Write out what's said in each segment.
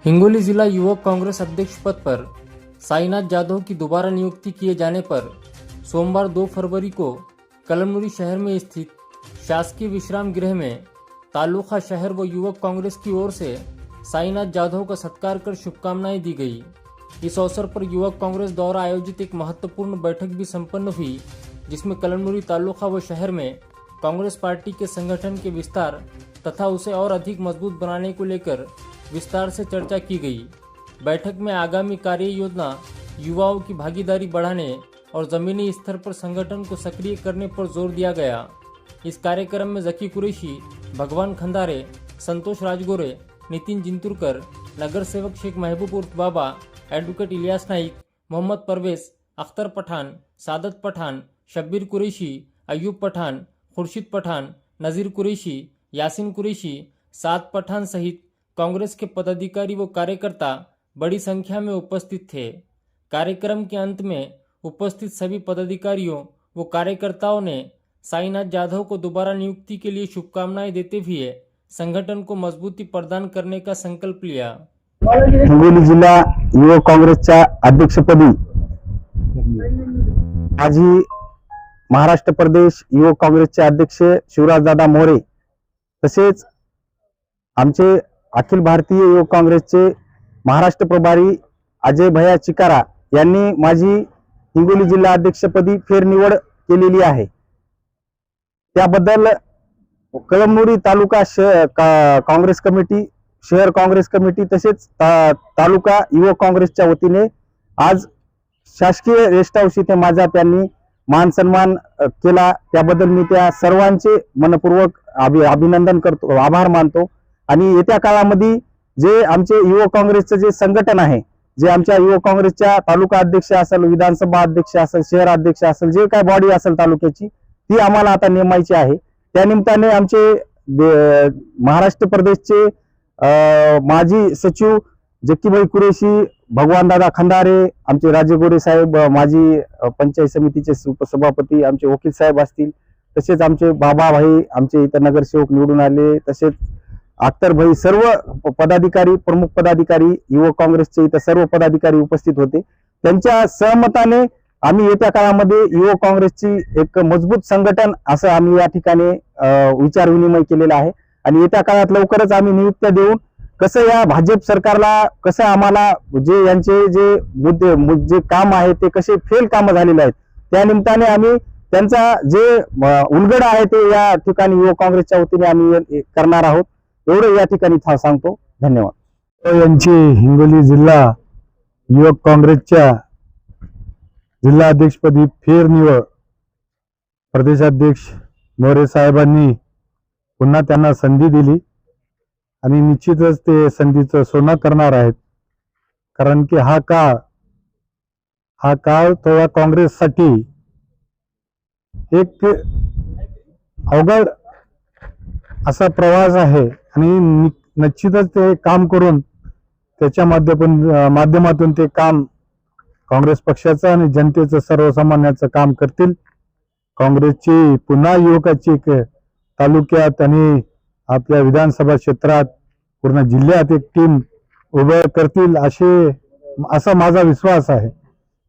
हिंगोली जिला युवक कांग्रेस अध्यक्ष पद पर साईनाथ जाधव की दोबारा नियुक्ति किए जाने पर सोमवार 2 फरवरी को कलमनुरी शहर में स्थित शासकीय विश्राम गृह में तालुका शहर व युवक कांग्रेस की ओर से साईनाथ जाधव का सत्कार कर शुभकामनाएं दी गई। इस अवसर पर युवक कांग्रेस द्वारा आयोजित एक महत्वपूर्ण बैठक भी संपन्न हुई, जिसमें कलमनुरी तालुका व शहर में कांग्रेस पार्टी के संगठन के विस्तार तथा उसे और अधिक मजबूत बनाने को लेकर विस्तार से चर्चा की गई। बैठक में आगामी कार्य योजना, युवाओं की भागीदारी बढ़ाने और जमीनी स्तर पर संगठन को सक्रिय करने पर जोर दिया गया। इस कार्यक्रम में जकी कुरैशी, भगवान खंदारे, संतोष राजगोरे, नितिन जिंतुरकर, नगर सेवक शेख महबूब उर्फ बाबा, एडवोकेट इलियास नाइक, मोहम्मद परवेज, अख्तर पठान, सादत पठान, शब्बीर कुरैशी, अयूब पठान, खुर्शीद पठान, नज़ीर कुरैशी, यासीन कुरैशी, साद पठान सहित कांग्रेस के पदाधिकारी व कार्यकर्ता बड़ी संख्या में उपस्थित थे। कार्यक्रम के अंत में उपस्थित सभी पदाधिकारियों व कार्यकर्ताओं ने साईनाथ जाधव को दोबारा नियुक्ति के लिए शुभकामनाएं देते हुए संगठन को मजबूती प्रदान करने का संकल्प लिया। हिंगोली जिल्हा युवक काँग्रेसच्या अध्यक्षपदी माजी महाराष्ट्र प्रदेश युवक काँग्रेसचे अध्यक्ष शिवराजदादा मोरे तसेच आमचे अखिल भारतीय युवक काँग्रेसचे महाराष्ट्र प्रभारी अजय भैया चिकारा यांनी माझी हिंगोली जिल्हा अध्यक्षपदी फेरनिवड केलेली आहे। त्याबद्दल कळमनुरी तालुका काँग्रेस कमिटी, शहर काँग्रेस कमिटी तसेच तालुका युवक काँग्रेसच्या वतीने आज शासकीय रेस्ट हाऊस इथे माझा त्यांनी मान सन्मान केला। त्याबद्दल मी त्या सर्वांचे मनपूर्वक अभिनंदन करतो, आभार मानतो। आणि येत्या काळामध्ये जे आमचे युवक काँग्रेसचे जे संघटन आहे, जे आमच्या युवक काँग्रेसच्या तालुका अध्यक्ष असेल, विधानसभा अध्यक्ष असेल, शहर अध्यक्ष असेल, जे काय बॉडी असेल तालुक्याची, ती आम्हाला आता नेमायची आहे। त्या निमित्ताने आमचे महाराष्ट्र प्रदेशचे माजी सचिव जक्कीभाई कुरैशी, भगवानदादा खंदारे, आमचे राजे गोरे साहेब, माजी पंचायत समितीचे उपसभापती आमचे वकील साहेब असतील, तसेच आमचे बाबा भाई, आमचे इतर नगरसेवक निवडून आले, तसेच अख्तर भाई, सर्व पदाधिकारी, प्रमुख पदाधिकारी युवक काँग्रेसचे इतर सर्व पदाधिकारी उपस्थित होते। त्यांच्या सहमताने आम्ही येत्या काळामध्ये युवक काँग्रेसची एक मजबूत संघटन असं आम्ही या ठिकाणी विचार विनिमय केलेला आहे। आणि येत्या काळात लवकरच आम्ही नियुक्त्या देऊन कसं या भाजप सरकारला कसं आम्हाला जे यांचे जे मुद्दे जे काम आहे ते कसे फेल काम झालेले आहेत, त्या निमित्ताने आम्ही त्यांचा जे उलगडा आहे ते या ठिकाणी युवक काँग्रेसच्या वतीने आम्ही करणार आहोत। एवढं या ठिकाणी सांगतो। धन्यवाद। यांची हिंगोली जिल्हा युवक काँग्रेसच्या जिल्हा अध्यक्षपदी फेरनिवड प्रदेशाध्यक्ष मोरे साहेबांनी पुन्हा त्यांना संधी दिली आणि निश्चितच ते संधीचं सोनं करणार आहेत। कारण की हा काळ थोडा काँग्रेससाठी एक अवघड असा प्रवास आहे आणि निश्चितच ते काम करून त्याच्या माध्यमातून ते काम काँग्रेस पक्षाचं आणि जनतेचं सर्वसामान्याचं काम करतील। काँग्रेसची पुन्हा युवकाची तालुक्यात आणि आपल्या विधानसभा क्षेत्रात पूर्ण जिल्ह्यात एक टीम उभं करतील असा माझा विश्वास आहे।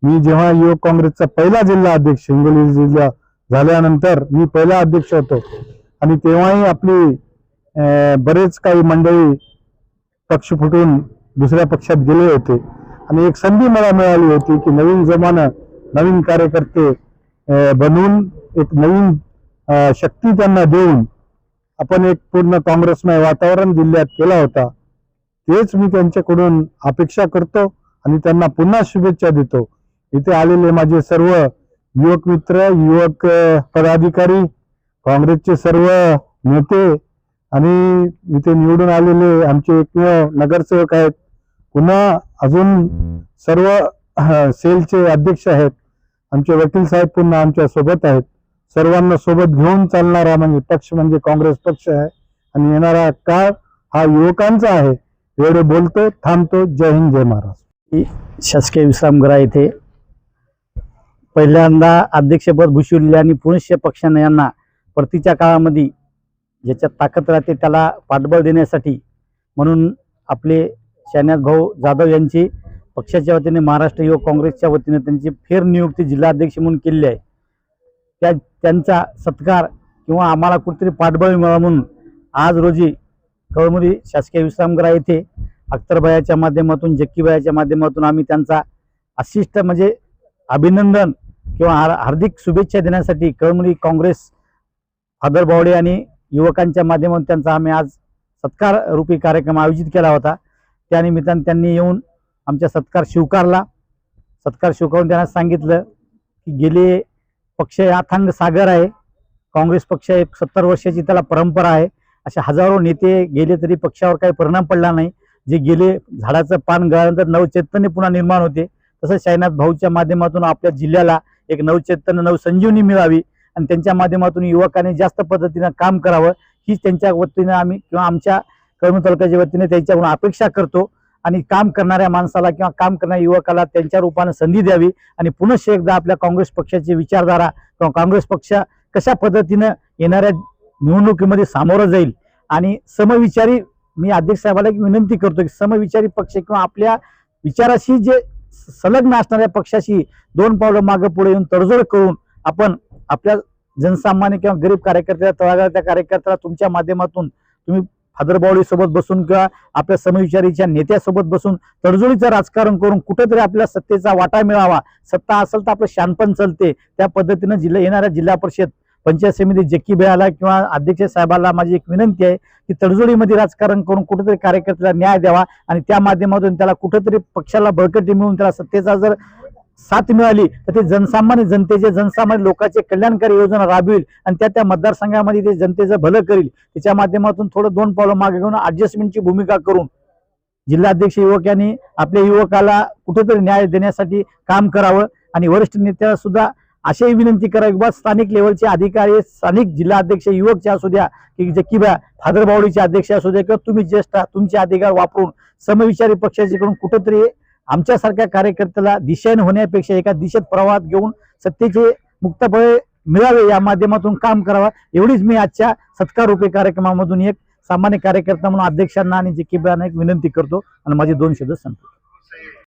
मी जेव्हा युवक काँग्रेसचा पहिला जिल्हा अध्यक्ष हिंगोली जिल्हा झाल्यानंतर मी पहिला अध्यक्ष होतो आणि तेव्हाही आपली बरेच काही मंडळी पक्ष फुटून दुसऱ्या पक्षात गेले होते आणि एक संधी मला मिळाली होती की नवीन जमाना, नवीन कार्यकर्ते बनवून एक नवीन शक्ती त्यांना देऊन आपण एक पूर्ण काँग्रेसमय वातावरण जिल्ह्यात केला होता। तेच मी त्यांच्याकडून अपेक्षा करतो आणि त्यांना पुन्हा शुभेच्छा देतो। इथे आलेले माझे सर्व युवक मित्र, युवक पदाधिकारी, काँग्रेसचे सर्व नेते आणि इथे निवडून आलेले आमचे एकमेव नगरसेवक आहेत, पुन्हा अजून सर्व सेलचे अध्यक्ष आहेत, आमचे वकील साहेब पुन्हा आमच्या सोबत आहेत। सर्वांना सोबत घेऊन चालणारा म्हणजे पक्ष म्हणजे काँग्रेस पक्ष आहे आणि येणारा काळ हा युवकांचा आहे। एवढे बोलतो, थांबतो। जय हिंद, जय महाराष्ट्र। शासकीय विश्रामगृह येथे पहिल्यांदा अध्यक्षपद भूषवले आणि पुनश्च पक्षाने यांना परतीच्या काळामध्ये ज्याच्यात ताकद राहते त्याला पाठबळ देण्यासाठी म्हणून आपले शहनाज भाऊ जाधव यांची पक्षाच्या वतीने महाराष्ट्र युवक काँग्रेसच्या वतीने त्यांची फेरनियुक्ती जिल्हाध्यक्ष म्हणून केलेली आहे. त्यांचा सत्कार किंवा आम्हाला कुठेतरी पाठबळ मिळावा म्हणून आज रोजी कळमुरी शासकीय विश्रामगृह येथे अख्तरबायाच्या माध्यमातून जक्कीबायाच्या माध्यमातून आम्ही त्यांचा अशिष्ट म्हणजे अभिनंदन किंवा हार्दिक शुभेच्छा देण्यासाठी कळमुरी काँग्रेस फादर बावडे आणि युवकांच्या माध्यमातून त्यांचा आम्ही आज सत्कार रूपी कार्यक्रम आयोजित केला होता. त्यानिमित्ताने त्यांनी येऊन आमचा सत्कार स्वीकारला. सत्कार स्वीकारून त्यांना सांगितलं की गेले पक्ष अथांग सागर आहे, काँग्रेस पक्ष एक 70 वर्षाची त्याला परंपरा आहे. असे हजारो नेते गेले तरी पक्षावर काही परिणाम पडला नाही. जे गेले झाडाचं पान गळाल्यानंतर नवचैतन्य पुन्हा निर्माण होते. तसंच साईनाथ भाऊच्या माध्यमातून आपल्या जिल्ह्याला एक नवचैतन्य नवसंजीवनी मिळावी आणि त्यांच्या माध्यमातून युवकांनी जास्त पद्धतीनं काम करावं हीच त्यांच्या वतीनं आम्ही किंवा आमच्या कळमूर तालुक्याच्या वतीने त्यांच्याकडून अपेक्षा करतो. आणि काम करणाऱ्या माणसाला किंवा काम करणाऱ्या युवकाला त्यांच्या रूपाने संधी द्यावी आणि पुनश्च एकदा आपल्या काँग्रेस पक्षाची विचारधारा किंवा काँग्रेस पक्ष कशा पद्धतीनं येणाऱ्या निवडणुकीमध्ये सामोरं जाईल आणि समविचारी मी अध्यक्ष साहेबाला एक विनंती करतो की समविचारी पक्ष किंवा आपल्या विचाराशी जे संलग्न असणाऱ्या पक्षाशी 2 पावलं मागे पुढे येऊन तडजोड करून आपण आपल्या जनसामान्य किंवा गरीब कार्यकर्त्याला तळागाळातल्या कार्यकर्त्याला तुमच्या माध्यमातून तुम्ही फादर बावडी सोबत बसून किंवा आपल्या समविचारीच्या नेत्यासोबत बसून तडजोडीचं राजकारण करून कुठेतरी आपल्या सत्तेचा वाटा मिळावा. सत्ता असेल तर आपलं शानपण चालते. त्या पद्धतीनं येणाऱ्या जिल्हा परिषद पंचायत समिती जक्कीबाईला किंवा अध्यक्ष साहेबाला माझी एक विनंती आहे की तडजोडीमध्ये राजकारण करून कुठेतरी कार्यकर्त्याला न्याय द्यावा आणि त्या माध्यमातून त्याला कुठेतरी पक्षाला बळकटी मिळून त्याला सत्तेचा जर साथ मिळाली तर ते जनसामान्य लोकांचे कल्याणकारी योजना राबवेल आणि त्या मतदारसंघामध्ये ते जनतेचं भलं करील. त्याच्या माध्यमातून थोडं 2 पावलं मागे घेऊन ऍडजस्टमेंटची भूमिका करून जिल्हाध्यक्ष युवकांनी आपल्या युवकाला कुठेतरी न्याय देण्यासाठी काम करावं आणि वरिष्ठ नेत्याला सुद्धा अशाही विनंती करावी की स्थानिक लेवलचे अधिकारी स्थानिक जिल्हाध्यक्ष युवकचे असू द्या की जक्कीबा फादर बावडीचे अध्यक्ष असू द्या किंवा तुम्ही ज्येष्ठ तुमचे अधिकार वापरून समविचारी पक्षाच्याकडून कुठेतरी आमच्यासारख्या कार्यकर्त्याला दिशेने होण्यापेक्षा एका दिशेत प्रवाहात घेऊन सत्तेचे मुक्तपणे मिळावे या माध्यमातून काम करावा एवढीच मी आजच्या सत्कार रूपी कार्यक्रमामधून एक सामान्य कार्यकर्ता म्हणून अध्यक्षांना आणि जक्कीबाईंना एक विनंती करतो आणि माझे 2 शब्द संपतो.